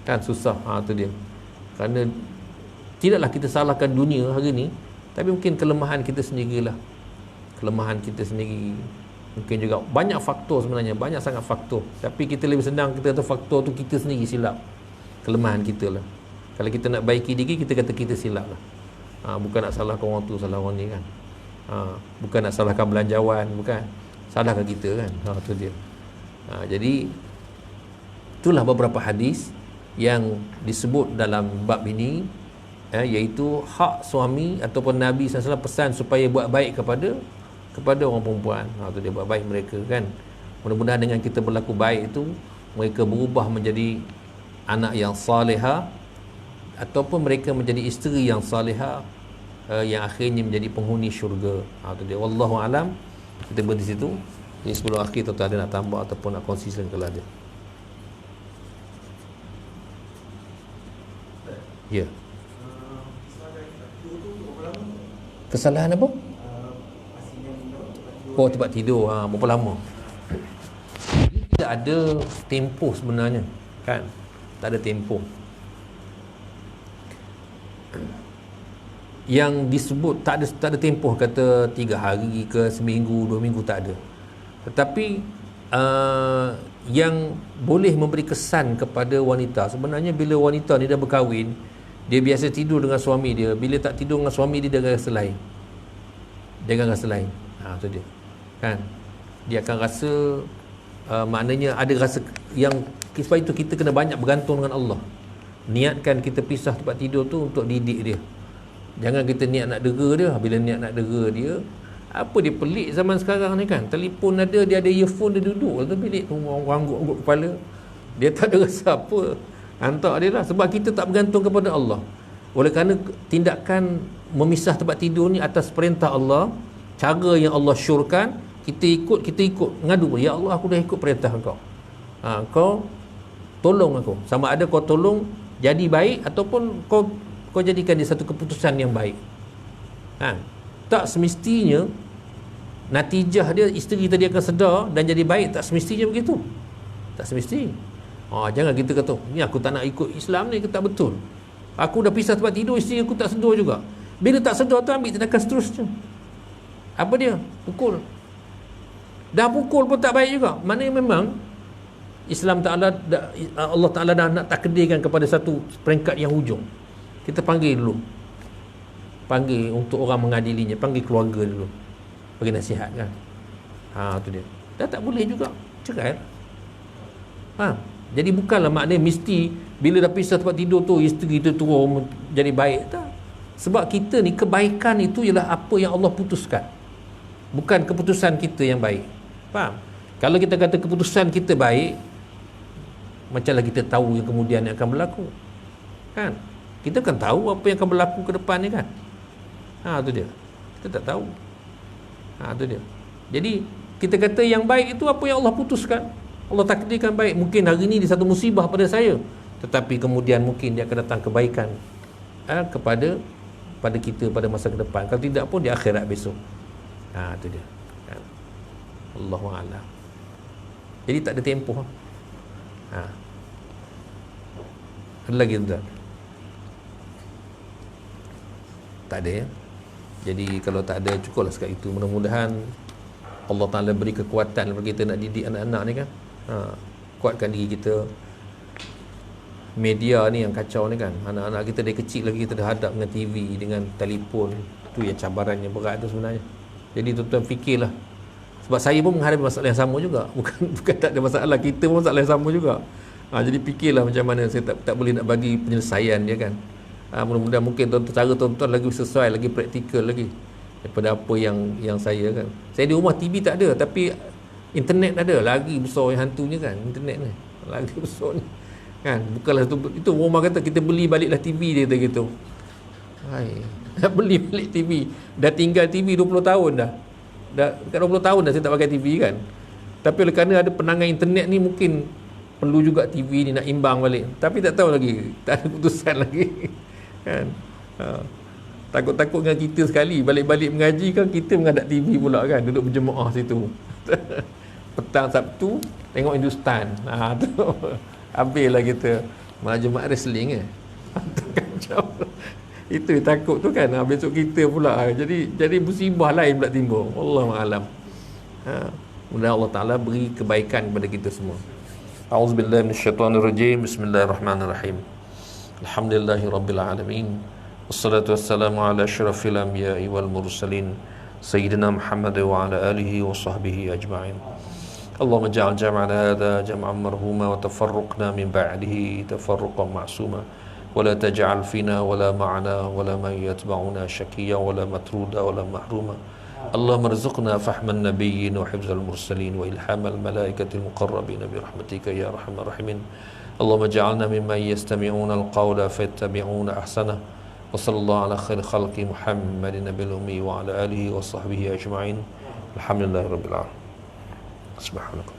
Kan susah. Tu dia. Kerana tidaklah kita salahkan dunia hari ni, tapi mungkin kelemahan kita sendirilah. Kelemahan kita sendiri. Mungkin juga banyak faktor sebenarnya, banyak sangat faktor. Tapi kita lebih senang kita kata faktor tu kita sendiri silap. Kelemahan kita lah. Kalau kita nak baiki diri, kita kata kita silap lah. Bukan nak salahkan orang tu, salah orang ni kan. Bukan nak salahkan belanjawan, bukan. Salahkan kita kan. Tu dia. Jadi itulah beberapa hadis yang disebut dalam bab ini, iaitu hak suami ataupun Nabi SAW pesan supaya buat baik kepada orang perempuan. Tu dia, buat baik mereka kan. Mudah-mudahan dengan kita berlaku baik itu, mereka berubah menjadi anak yang salihah, ataupun mereka menjadi isteri yang salihah, yang akhirnya menjadi penghuni syurga. Tu dia, wallahu alam. Kita berhenti situ. Jadi sebelum akhir, tuan-tuan ada nak tambah ataupun nak kongsi, kalau ada. Ya. Kesalahan apa? Tempat tidur. Berapa lama? Ini tidak ada tempoh sebenarnya kan. Tak ada tempoh. Yang disebut tak ada tempoh kata 3 hari ke seminggu, 2 minggu, tak ada. Tetapi yang boleh memberi kesan kepada wanita, sebenarnya bila wanita ni dah berkahwin, dia biasa tidur dengan suami dia. Bila tak tidur dengan suami dia, dia akan rasa lain. Dia akan rasa lain. Tu dia. Kan? Dia akan rasa maknanya ada rasa yang, sebab itu kita kena banyak bergantung dengan Allah. Niatkan kita pisah tempat tidur tu untuk didik dia. Jangan kita niat nak dera dia. Bila niat nak dera dia, apa dia pelik zaman sekarang ni kan. Telefon ada, dia ada earphone, dia duduk dalam bilik tu, orang angguk-angguk kepala. Dia tak ada rasa apa. Hantar dia lah. Sebab kita tak bergantung kepada Allah. Oleh kerana tindakan memisah tempat tidur ni atas perintah Allah, cara yang Allah syurkan, kita ikut ngadu, ya Allah, aku dah ikut perintah kau. Kau tolong aku. Sama ada kau tolong jadi baik, ataupun kau jadikan dia satu keputusan yang baik. Tak semestinya natijah dia isteri tadi akan sedar dan jadi baik. Tak semestinya begitu. Tak semesti. Jangan kita kata, ni aku tak nak ikut Islam ni, tak betul. Aku dah pisah tempat tidur, isteri aku tak sedar juga. Bila tak sedar tu, ambil tindakan seterusnya. Apa dia? Pukul. Dah pukul pun tak baik juga. Maknanya memang Islam Ta'ala, Allah Ta'ala dah nak takdirkan kepada satu peringkat yang hujung. Kita panggil dulu. Panggil untuk orang mengadilinya. Panggil keluarga dulu. Bagi nasihat kan. Tu dia. Dah tak boleh juga. Cerai. Jadi bukanlah maknanya mesti bila dah pisah tempat tidur tu, isteri tu turun jadi baik. Tak. Sebab kita ni, kebaikan itu ialah apa yang Allah putuskan. Bukan keputusan kita yang baik. Faham? Kalau kita kata keputusan kita baik, macamlah kita tahu yang kemudian yang akan berlaku. Kan? Kita kan tahu apa yang akan berlaku ke depan ni kan. Tu dia. Kita tak tahu. Tu dia. Jadi kita kata yang baik itu apa yang Allah putuskan. Allah takdirkan baik. Mungkin hari ni dia satu musibah pada saya, tetapi kemudian mungkin dia akan datang kebaikan kepada kita pada masa ke depan. Kalau tidak pun di akhirat besok. tu dia kan. Allahu a'lam. Jadi tak ada tempoh. Ada lagi tuan? Tak ada ya. Jadi kalau tak ada, cukuplah sekat itu. Mudah-mudahan Allah Ta'ala beri kekuatan bagi kita nak didik anak-anak ni kan. Kuatkan diri kita. Media ni yang kacau ni kan, anak-anak kita dari kecil lagi kita dah hadap dengan TV, dengan telefon. Tu yang cabaran yang berat tu sebenarnya. Jadi tuan-tuan fikirlah. Sebab saya pun menghadapi masalah yang sama juga. Bukan tak ada masalah, kita pun masalah yang sama juga. Jadi fikirlah macam mana. Saya tak boleh nak bagi penyelesaian dia kan. Mudah-mudahan mungkin cara tuan-tuan lagi sesuai, lagi praktikal lagi daripada apa yang saya kan. Saya di rumah TV tak ada, tapi internet ada. Lagi besar yang hantunya kan, internet ni. Lagi besar ni kan. Bukanlah itu rumah kata kita beli baliklah TV dia kata gitu. Nak beli balik TV. Dah tinggal TV 20 tahun dah. Dekat 20 tahun dah saya tak pakai TV kan. Tapi oleh kerana ada penangan internet ni, mungkin perlu juga TV ni nak imbang balik. Tapi tak tahu lagi, tak ada keputusan lagi kan. Takut-takut dengan kita sekali balik-balik mengaji kan, kita menghadap TV pula kan, duduk berjemaah situ. Petang Sabtu tengok Hindustan. Tu habislah kita malah jemaah wrestling kacau. Itu takut tu kan, besok kita pula jadi musibah lain pula timbul. Wallahu a'lam. Mudah Allah Ta'ala beri kebaikan kepada kita semua. A'udzubillahi minasyaitonirrajim. Bismillahirrahmanirrahim. Alhamdulillahirabbil alamin. Wassalatu wassalamu ala asyrafil anbiya'i wal mursalin sayyidina Muhammad wa ala alihi wa sahbihi ajma'in. Allahumma ja'al jam'ana hadha jam'an marhuma wa tafarruqna min ba'dihi tafarruqan ma'suma wa la taj'al fina wa la ma'ana wa la man yatba'una shakiyya wa la matruda wa la mahruma. Allahumma rzuqna fahman nabiyyin wa hifzal mursalin wa ilhamal malaikatil muqarrabin bi rahmatika ya arhamar rahimin. Allahumma ja'alna mimman yastami'una al-qawla fayattabi'una ahsana. Wa sallallahu ala khair khalqi Muhammadin nabiyil ummi wa ala alihi wa sahbihi ajma'in. Alhamdulillahirabbil alamin. Subhanakallah.